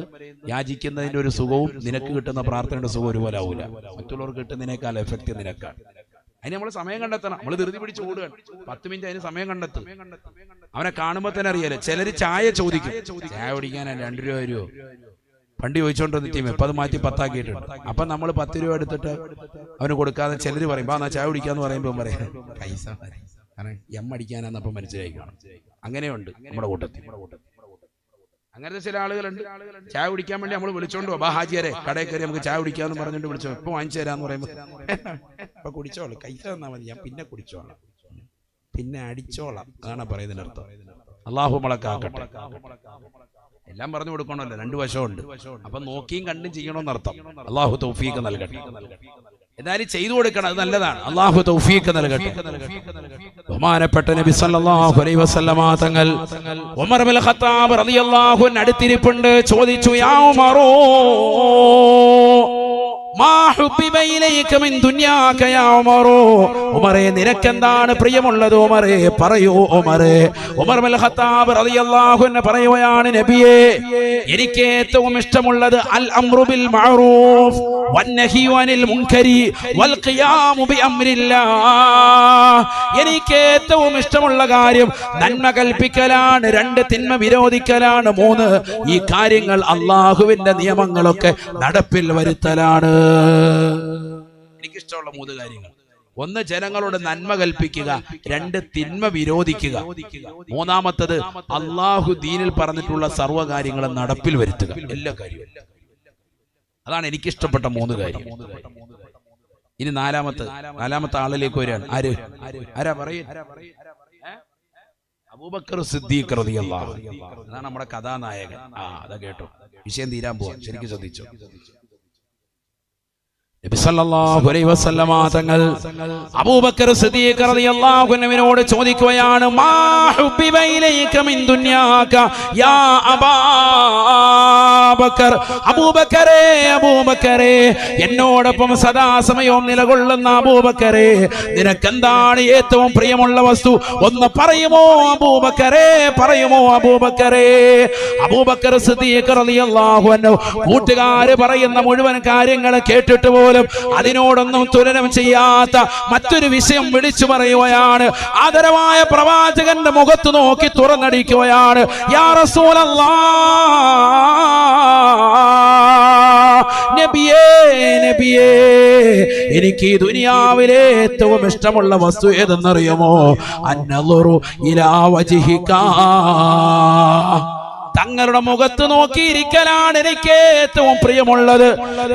യാചിക്കുന്നതിന്റെ ഒരു സുഖവും നിനക്ക് കിട്ടുന്ന പ്രാർത്ഥനയുടെ സുഖം ഒരുപോലെ ആവൂല. മറ്റുള്ളവർക്ക് കിട്ടുന്നതിനേക്കാൾ എഫക്റ്റ് നിനക്കാണ്. അതിന് നമ്മൾ സമയം കണ്ടെത്തണം. നമ്മൾ ധൃതി പിടിച്ച് ഓടുകയാണ്. 10 മിനിറ്റ് അതിന് സമയം കണ്ടെത്തും. അവനെ കാണുമ്പോൾ തന്നെ അറിയാലോ. ചിലര് ചായ ചോദിക്കും, ചായ കുടിക്കാനാണ് 2 രൂപ വരുമോ? പണ്ട് ചോദിച്ചോണ്ടിരുന്ന ടീം ഇപ്പം അത് മാറ്റി 10 ആക്കിയിട്ടുണ്ട്. അപ്പം നമ്മൾ 10 രൂപ എടുത്തിട്ട് അവന് കൊടുക്കാതെ ചിലര് പറയും എന്നാ ചായ കുടിക്കാന്ന് പറയുമ്പോൾ പറയാം പൈസ, കാരണം അടിക്കാനാന്നപ്പം മനസ്സിലായി കാണും. അങ്ങനെയുണ്ട് നമ്മുടെ കൂട്ടത്തിൽ. അങ്ങനത്തെ ചില ആളുകളുണ്ട്. ചായ കുടിക്കാൻ വേണ്ടി നമ്മൾ വിളിച്ചോണ്ട് പോവാ, ഹാജിയാരെ കടയിൽ കയറി നമുക്ക് ചായ കുടിക്കാന്ന് പറഞ്ഞിട്ട് വിളിച്ചോ. ഇപ്പൊ വാങ്ങിച്ചു തരാന്ന് പറയുമ്പോൾ ഇപ്പൊ കുടിച്ചോളാം, കൈസ തന്നാ മതി, ഞാൻ പിന്നെ കുടിച്ചോളാം, പിന്നെ അടിച്ചോളാം. അതാണ് പറയുന്നതിന്റെ അർത്ഥം. അള്ളാഹു നമ്മളൊക്കെ എല്ലാം പറഞ്ഞു കൊടുക്കണമല്ലോ, 2 വശമുണ്ട്. അപ്പൊ നോക്കിയും കണ്ടും ചെയ്യണമെന്നർത്ഥം. അള്ളാഹു തൗഫീഖ് നൽകട്ടെ. എന്നാലും ചെയ്തു കൊടുക്കണം, അത് നല്ലതാണ്. അള്ളാഹു തൗഫീഖ് നൽകട്ടെ. ബഹുമാനപ്പെട്ട നബി സല്ലല്ലാഹു അലൈഹി വസല്ലമ തങ്ങൾ ഉമർ ഇബ്നുൽ ഖത്താബ് റളിയല്ലാഹു അൻഹു അടുത്തിരിപ്പുണ്ട്. ചോദിച്ചു, യാ ഉമറോ ഉമറേ നിനക്കെന്താണ് പ്രിയമുള്ളത്? ഉമറേ പറയൂ ഉമറേ. ഉമർ ഇബ്നുൽ ഖത്താബ് റളിയല്ലാഹു അൻഹു പറയുകയാണ്, നബിയേ എനിക്ക് ഏറ്റവും ഇഷ്ടമുള്ളത് അൽ അംറു ബിൽ മഅറൂഫ് വന്നഹി അനിൽ മുൻകരി വൽ ഖിയാമു ബി അംരില്ലാഹ്. എനിക്ക് ഏറ്റവും ഇഷ്ടമുള്ള കാര്യം നന്മ കൽപ്പിക്കലാണ്, 2 തിന്മ വിരോധിക്കലാണ്, 3 ഈ കാര്യങ്ങൾ അള്ളാഹുവിന്റെ നിയമങ്ങളൊക്കെ നടപ്പിൽ വരുത്തലാണ്. എനിക്കിഷ്ടമുള്ള 3 കാര്യങ്ങൾ. ഒന്ന് ജനങ്ങളോട് നന്മ കൽപ്പിക്കുക, രണ്ട് തിന്മ വിരോധിക്കുക, മൂന്നാമത്തത് അള്ളാഹു ദീനിൽ പറഞ്ഞിട്ടുള്ള സർവ്വകാര്യങ്ങളും നടപ്പിൽ വരുത്തുക. എല്ലാ കാര്യവും. അതാണ് എനിക്കിഷ്ടപ്പെട്ട 3 കാര്യം. ഇനി നാലാമത്തെ ആളിലേക്ക് വരികയാണ്. ആരാ പറയും? അബൂബക്കർ സിദ്ദീഖ് റളിയല്ലാഹു അൻഹു. അതാണ് നമ്മുടെ കഥാനായകൻ. അതാ കേട്ടോ, വിഷയം തീരാൻ പോവാ, ശരിക്കും ശ്രദ്ധിച്ചോ. നബി സല്ലല്ലാഹു അലൈഹി വസല്ലമ തങ്ങൾ അബൂബക്കർ സിദ്ദീഖ് റളിയല്ലാഹു അൻഹുവിനോട് ചോദിക്കുകയാണ്, മാ ഹുബ്ബിബ ഇലൈക മിൻ ദുനിയാക യാ അബൂബക്കർ. അബൂബക്കറേ, എന്നോടൊപ്പം സദാസമയവും നിലകൊള്ളുന്ന അബൂബക്കറേ, നിനക്കെന്താണ് ഏറ്റവും പ്രിയമുള്ള വസ്തു? ഒന്ന് പറയുമോ അബൂബക്കറേ? അബൂബക്കർ സിദ്ദീഖ് റളിയല്ലാഹു അൻഹു കൂട്ടുകാര് പറയുന്ന മുഴുവൻ കാര്യങ്ങൾ കേട്ടിട്ട് പോലും അതിനോടൊന്നും തുലനം ചെയ്യാത്ത മറ്റൊരു വിഷയം വിളിച്ചു പറയുകയാണ്. ആദരവായ പ്രവാചകന്റെ മുഖത്ത് നോക്കി തുറന്നടിക്കുകയാണ്, യാ റസൂലല്ലാഹ്, നബിയേ, എനിക്ക് ഈ ദുനിയാവിലെ ഏറ്റവും ഇഷ്ടമുള്ള വസ്തു ഏതെന്നറിയുമോ? അന്നളുറു ഇലാ വജ്ഹിക, തങ്ങളുടെ മുഖത്ത് നോക്കിയിരിക്കലാണ് എനിക്ക് ഏറ്റവും പ്രിയമുള്ളത്.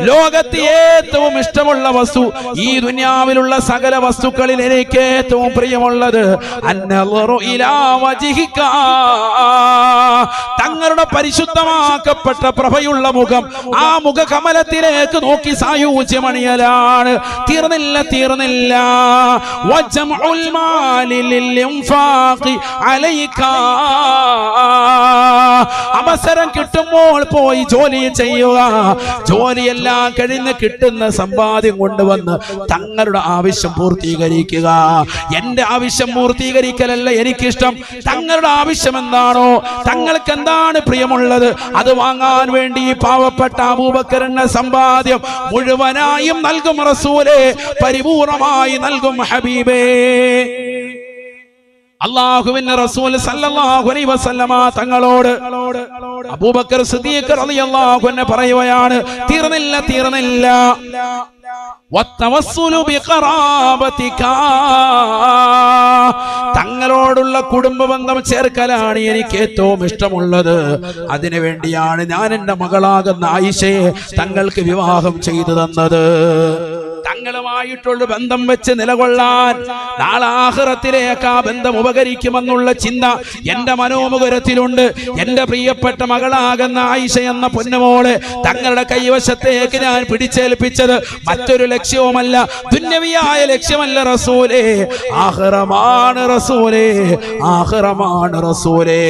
ലോകത്ത് ഏറ്റവും ഇഷ്ടമുള്ള വസ്തു, ഈ ദുനിയാവിലുള്ള സകല വസ്തുക്കളിൽ എനിക്ക് ഏറ്റവും പ്രിയമുള്ളത് അന്നളുറു ഇലാ വജ്ഹിക, തങ്ങളുടെ പരിശുദ്ധമാക്കപ്പെട്ട പ്രഭയുള്ള മുഖം, ആ മുഖകമലത്തിലേക്ക് നോക്കി സായൂജ്യമണിയലാണ്. തീർന്നില്ല. വജംഉൽ മാലി ലിൽ ഇൻഫാഖി അലൈക, അവസരം കിട്ടുമ്പോൾ പോയി ജോലി ചെയ്യുക, ജോലിയെല്ലാം കഴിഞ്ഞ് കിട്ടുന്ന സമ്പാദ്യം കൊണ്ടുവന്ന് തങ്ങളുടെ ആവശ്യം പൂർത്തീകരിക്കുക. എന്റെ ആവശ്യം പൂർത്തീകരിക്കലല്ല എനിക്കിഷ്ടം, തങ്ങളുടെ ആവശ്യം എന്താണോ, തങ്ങൾക്ക് എന്താണ് പ്രിയമുള്ളത് അത് വാങ്ങാൻ വേണ്ടി പാവപ്പെട്ട അബൂബക്കറിന്റെ സമ്പാദ്യം മുഴുവനായും നൽകും റസൂലേ, പരിപൂർണമായി നൽകും ഹബീബേ. അല്ലാഹുവിന്റെ റസൂൽ സല്ലല്ലാഹു അലൈഹി വസല്ലമ തങ്ങളോട് അബൂബക്കർ സിദ്ദീഖ് റളിയല്ലാഹു അൻഹു പറയുകയാണ്, തീർന്നില്ല. വത്തവസ്സുലു ബിഖറാബതിക, തങ്ങളോടുള്ള കുടുംബ ബന്ധം ചേർക്കലാണ് എനിക്ക് ഏറ്റവും ഇഷ്ടമുള്ളത്. അതിനു വേണ്ടിയാണ് ഞാൻ എന്റെ മകളാകുന്ന ആയിഷയെ തങ്ങൾക്ക് വിവാഹം ചെയ്തു തന്നത്. തങ്ങളുമായിട്ടുള്ള ബന്ധം വെച്ച് നിലകൊള്ളാൻ, നാളെ ആഖിറത്തിലേക്ക് ആ ബന്ധം ഉപകരിക്കുമെന്നുള്ള ചിന്ത എന്റെ മനോമുഖരത്തിലുണ്ട്. എന്റെ പ്രിയപ്പെട്ട മകളാകുന്ന ആയിഷ എന്ന പൊന്നുമോളെ തങ്ങളുടെ കൈവശത്തേക്ക് ഞാൻ പിടിച്ചേൽപ്പിച്ചത് മറ്റൊരു ലക്ഷ്യവുമല്ല, ദുന്യവിയായ ലക്ഷ്യമല്ല റസൂലേ, ആഖിറമാണ് റസൂലേ.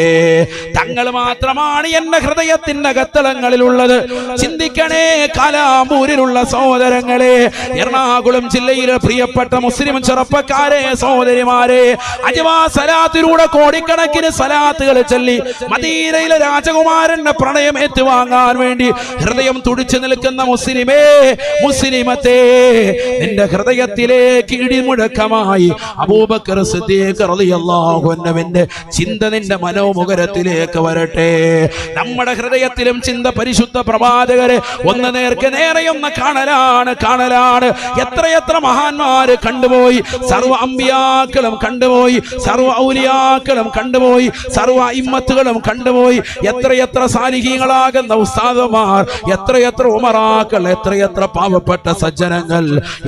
തങ്ങൾ മാത്രമാണ് എന്റെ ഹൃദയത്തിന്റെ അകത്തളങ്ങളിലുള്ളത്. ചിന്തിക്കണേ കാലാമ്പൂരിലുള്ള സഹോദരങ്ങളെ, എറണാകുളം ജില്ലയിലെ പ്രിയപ്പെട്ട മുസ്ലിം ചെറുപ്പക്കാരെ, സഹോദരിമാരെ, അജ്വാ സലാത്തിലൂടെ കോടിക്കണക്കിന് സലാത്തുകൾ ചൊല്ലി മദീനയിലെ രാജകുമാരന്റെ പ്രണയം ഏറ്റുവാങ്ങാൻ വേണ്ടി ഹൃദയം തുടിച്ചു നിൽക്കുന്ന മുസ്ലിമത്തെ, നിന്റെ ഹൃദയത്തിലേക്ക് ഇടിമുഴക്കമായി അബൂബക്കർ സിദ്ദീഖ് റളിയല്ലാഹു അൻഹുവിന്റെ ചിന്ത നിന്റെ മനോമുഖരത്തിലേക്ക് വരട്ടെ. നമ്മുടെ ഹൃദയത്തിലും ചിന്ത പരിശുദ്ധ പ്രവാചകരെ ഒന്ന് നേർക്ക് നേരെയൊന്ന് കാണലാണ്. എത്രയെത്ര മഹാന്മാര് കണ്ടുപോയി, സർവ്വ അമ്പിയാക്കളും കണ്ടുപോയി, സർവ്വ ഔലിയാക്കളും കണ്ടുപോയി, സർവ്വ ഇമ്മത്തുകളും കണ്ടുപോയി. എത്രയെത്ര സാലിഹീങ്ങളാകുന്ന ഉസ്താദുമാർ, എത്രയെത്ര ഉമറാക്കൾ, എത്രയെത്ര പാവപ്പെട്ട സജ്ജനങ്ങൾ,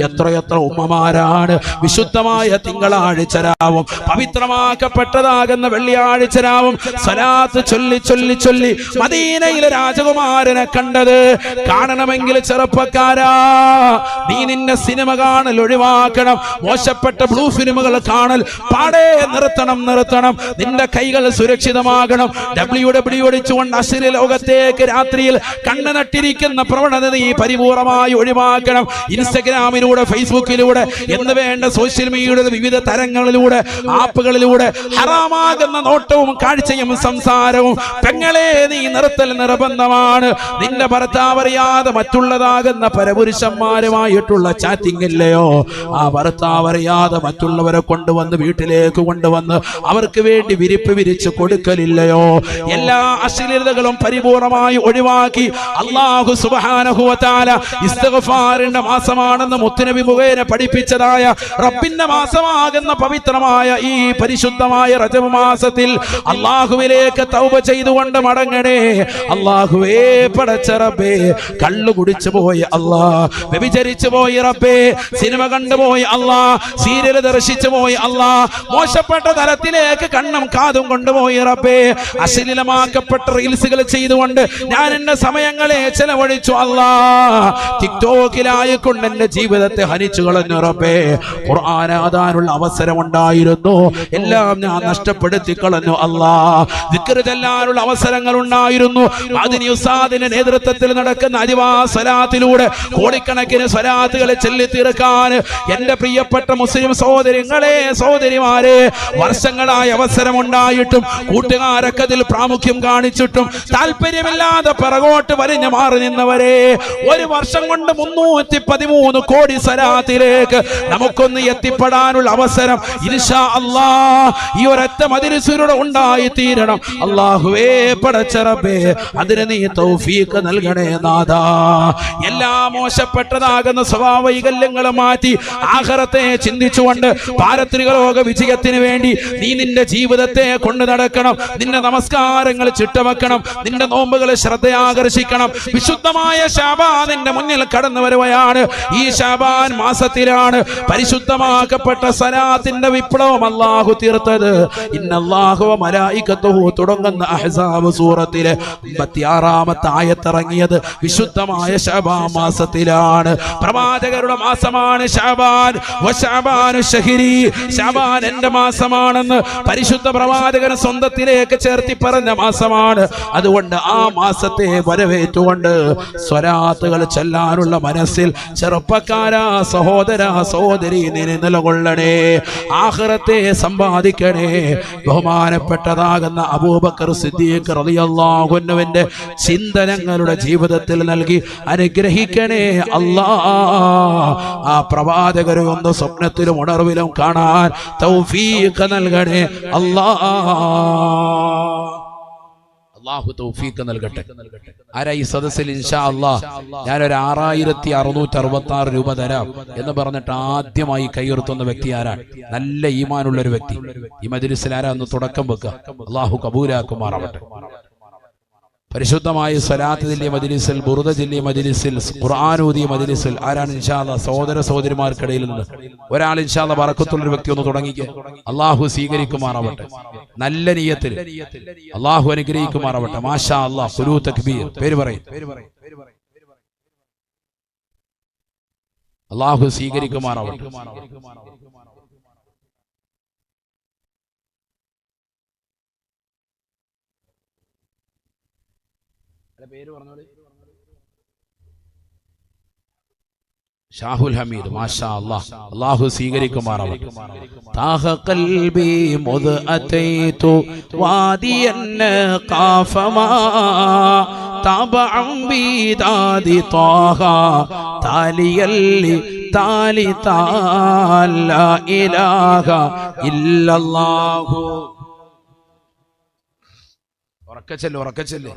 എത്രയെത്ര ഉമ്മമാരാണ് വിശുദ്ധമായ തിങ്കളാഴ്ച രാവും പവിത്രമാക്കപ്പെട്ടതാകുന്ന വെള്ളിയാഴ്ച രാവും സലാത്ത് ചൊല്ലി മദീനയിലെ രാജകുമാരനെ കണ്ടത്. കാണണമെങ്കിൽ ചെറുപ്പക്കാരാ, നീ നിന്റെ സിനിമ കാണൽ ഒഴിവാക്കണം. മോശപ്പെട്ട ബ്ലൂ ഫിലിമുകൾ കാണൽ പാടെ നിർത്തണം. നിന്റെ കൈകൾ സുരക്ഷിതമാകണം. WWE ഓടിച്ചുകൊണ്ട് അശ്ലീല ലോകത്തേക്ക് രാത്രിയിൽ കണ്ണു നട്ടിരിക്കുന്ന പ്രവണത നീ പരിപൂർണമായി ഒഴിവാക്കണം. ഇൻസ്റ്റഗ്രാമിലൂടെ, ഫേസ്ബുക്കിലൂടെ എന്ന് വേണ്ട സോഷ്യൽ മീഡിയയുടെ വിവിധ തരങ്ങളിലൂടെ, ആപ്പുകളിലൂടെ ഹറാമാകുന്ന നോട്ടവും കാഴ്ചയും സംസാരവും പെങ്ങളെ നീ നിർത്തൽ നിർബന്ധമാണ്. നിന്റെ ഭർത്താവ് അറിയാതെ മറ്റുള്ളതാകുന്ന പരപുരുഷന്മാരുമായിട്ടുള്ള ചാറ്റിംഗ് ഇല്ലയോ, ആ ഭർത്താവ് അറിയാതെ മറ്റുള്ളവരെ കൊണ്ടുവന്ന് വീട്ടിലേക്ക് കൊണ്ടുവന്ന് അവർക്ക് വേണ്ടി വിരിപ്പ് വിരിച്ച് കൊടുക്കലില്ലയോ, എല്ലാ അശ്ലീലതകളും പരിപൂർണമായി ഒഴിവാക്കി അല്ലാഹു സുബ്ഹാനഹു വ തആല ഇസ്തിഗ്ഫാറിന്റെ മാസമാണെന്ന് മുത്തുനബി മുഖേന പഠിപ്പിച്ചതായ റബ്ബിന്റെ മാസമാകുന്ന പവിത്രമായ ഈ പരിശുദ്ധമായ റജബ് മാസത്തിൽ അല്ലാഹുവിലേക്ക് തൗബ ചെയ്തുകൊണ്ട് മടങ്ങണേ. അല്ലാഹുവേ പടച്ച റബ്ബേ, കള്ളു കുടിച്ചു പോയി അല്ലാ, വ്യഭിചരിച്ചു പോയി റബ്ബേ, സിനിമ കണ്ടുപോയി അല്ലാ, സീരിയൽ ദർശിച്ചു പോയി അല്ലാ, മോശപ്പെട്ട തലത്തിലേക്ക് കണ്ണും കാതും കൊണ്ടുപോയി റബ്ബേ, അശ്ലീലമാക്കപ്പെട്ട റീൽസുകൾ ചെയ്തുകൊണ്ട് ഞാൻ എന്റെ സമയങ്ങളെ ചെലവഴിച്ചു അല്ലാ, ടിക്ടോക്കിലായിക്കൊണ്ട് എന്റെ ജീവിതത്തെ ഹനിച്ചു കളഞ്ഞു റബ്ബേ, ഖുർആൻ ഓതാനുള്ള അവസരം ഉണ്ടായിരുന്നു, എല്ലാം ഞാൻ നഷ്ടപ്പെടുത്തി കളഞ്ഞു അല്ലാ, ദിക്ർ ചൊല്ലാനുള്ള അവസരങ്ങൾ ഉണ്ടായിരുന്നു, അതിന് ഉസ്താദിന്റെ നേതൃത്വത്തിൽ നടക്കുന്ന അരിവാ സ്വലാത്തിലൂടെ കോടിക്കണക്കിന് സ്വലാത്തുകളെ ചൊല്ലി തീർക്കാൻ എന്റെ പ്രിയപ്പെട്ട മുസ്ലിം സഹോദരങ്ങളെ സഹോദരിമാരെ വർഷങ്ങളായ അവസരം ഉണ്ടായിട്ടും കൂട്ടുകാരൊക്കെ അതിൽ പ്രാമുഖ്യം കാണിച്ചിട്ടും താല്പര്യമില്ലാതെ പിറകോട്ട് വലിഞ്ഞു മാറി നിന്നവരെ, ഒരു വർഷം കൊണ്ട് 313 കോടി സ്വലാത്തിലേക്ക് നമുക്കൊന്ന് എത്തിപ്പെടാനുള്ള അവസരം ഇൻഷാ അല്ലാഹ് ഈ ഒരൊറ്റ മജ്‌ലിസിലൂടെ ഉണ്ടായി തീരണം. അല്ലാഹുവേ പടച്ച റബ്ബേ, അതിന് നീ തൗഫീഖ് നൽകണേ നാഥാ. എല്ലാ മോശപ്പെട്ടതാകുന്ന സ്വഭാവ വൈകല്യങ്ങളും മാറ്റി ആഖിറത്തെ ചിന്തിച്ചുകൊണ്ട് പാരത്രിക ലോക വിജയത്തിന് വേണ്ടി നീ നിന്റെ ജീവിതത്തെ കൊണ്ടു നടക്കണം. നിന്റെ നമസ്കാരങ്ങൾ ചിട്ടവെക്കണം, നിന്റെ നോമ്പുകളെ ശ്രദ്ധയാകർഷിക്കണം. വിശുദ്ധമായ ശഅബാൻ നിന്റെ മുന്നിൽ കടന്നു വരുകയാണ്. ഈ ശഅബാൻ മാസത്തിലാണ് പരിശുദ്ധമാക്കപ്പെട്ട സലാത്തിന്റെ വിപ്ലവം അല്ലാഹു തീർത്തത്. ഇന്നല്ലാഹു വ മലായികത്തുഹു തുടങ്ങുന്ന അഹ്സാബ് സൂറത്തിലെ 56-ാമത്തെ ആയത്ത് ഇറങ്ങിയത് വിശുദ്ധമായ ശഅബാൻ മാസത്തിലാണ്. പ്രവാചകരുടെ മാസമാണ് ശഅബാൻ. വശഅബാനു ശഹരി, ശഅബാൻ എന്റെ മാസമാണെന്ന് പരിശുദ്ധ പ്രവാചകൻ സ്വന്തത്തിലേക്ക് ചേർത്തി പറഞ്ഞ മാസമാണ്. അതുകൊണ്ട് ആ മാസത്തെ വരവേറ്റുകൊണ്ട് സ്വലാത്തുകൾ ചൊല്ലാനുള്ള മനസ്സിൽ ചെറുപ്പക്കാരാ സഹോദര സഹോദരി നിലകൊള്ളണേ, ആഖിറത്തെ സമ്പാദിക്കണേ. ബഹുമാനപ്പെട്ടതാകുന്ന അബൂബക്കർ സിദ്ദീഖ് റളിയല്ലാഹു അൻഹുവിന്റെ ചിന്തനങ്ങളുടെ ജീവിതത്തിൽ നൽകി അനുഗ്രഹിക്കണേ അല്ലാ. ആ പ്രവാചകരെ ഒന്ന് സ്വപ്നത്തിലും ഉണർവിലും കാണാൻ തൗഫീഖ് നൽകണേ അല്ലാ. അല്ലാഹു തൗഫീഖ് നൽകട്ടെ. ആരാ ഈ സദസ്സിൽ ഇൻഷാ അല്ലാഹ് ഞാനൊരു 6666 രൂപ തരാം എന്ന് പറഞ്ഞിട്ട് ആദ്യമായി കൈയുയർത്തുന്ന വ്യക്തി ആരാണ്? നല്ല ഈമാനുള്ള ഒരു വ്യക്തി. ഈ മജ്‌ലിസിൽ ആരാ ഒന്ന് തുടക്കം വെക്കുക? അല്ലാഹു കബൂലാക്കുമാറാവട്ടെ. പരിശുദ്ധമായ സ്വലാത്ത് ചൊല്ലിയ മജ്‌ലിസിൽ, ബുർദ ചൊല്ലിയ മജ്‌ലിസിൽ, ഖുർആൻ ഓതിയ മജ്‌ലിസിൽ ആരാണ് ഇൻഷാ അല്ലാഹ് സഹോദര സഹോദരിമാർക്കിടയിൽ നിന്ന് ഒരാൾ ഇൻഷാ അല്ലാഹ് ബറക്കത്തുള്ള ഒരു വ്യക്തി ഒന്ന് തുടങ്ങിക്കേ. അല്ലാഹു സ്വീകരിക്കുമാറാവട്ടെ. നല്ല നിയ്യത്തിൽ അല്ലാഹു അനുഗ്രഹിക്കുമാറാവട്ടെ. മാഷാ അല്ലാഹ്. ഖുലൂ തക്ബീർ. പേര് പറയും. അല്ലാഹു സ്വീകരിക്കുമാറാവട്ടെ. പേര് പറഞ്ഞോളി. ഷാഹുൽ ഹമീദ്. മാഷാ അല്ലാഹ്. അല്ലാഹു സ്വീകരിക്കുമാറാവട്ടെ. താഹ ഖൽബി മുദ് അതൈതു വാദിയൻ ഖാഫമാ തബഅൻ ബിദാദി താഹ താലിയല്ലി താലി താല ഇലാഹ ഇല്ലല്ലാഹു. ഉറക്കച്ചെല്ല്.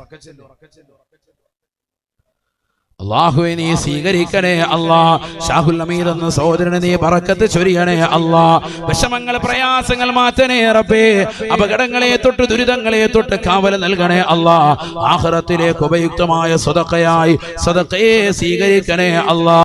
അല്ലാഹുവേ നീ സ്വീകരിക്കണേ അല്ലാ. ഷാഹുൽ ഹമീദ് എന്ന സഹോദരനെ നീ ബറക്കത്ത് ചൊരിയണേ അല്ലാ. വിഷമങ്ങൾ പ്രയാസങ്ങൾ മാറ്റണേ റബ്ബേ. അപകടങ്ങളെ തൊട്ട് ദുരിതങ്ങളെ തൊട്ട് കാവൽ നൽകണേ അല്ലാ. ആഖിറത്തിലേക്ക് ഉപയുക്തമായ സദഖയായി സദഖയെ സ്വീകരിക്കണേ അല്ലാ.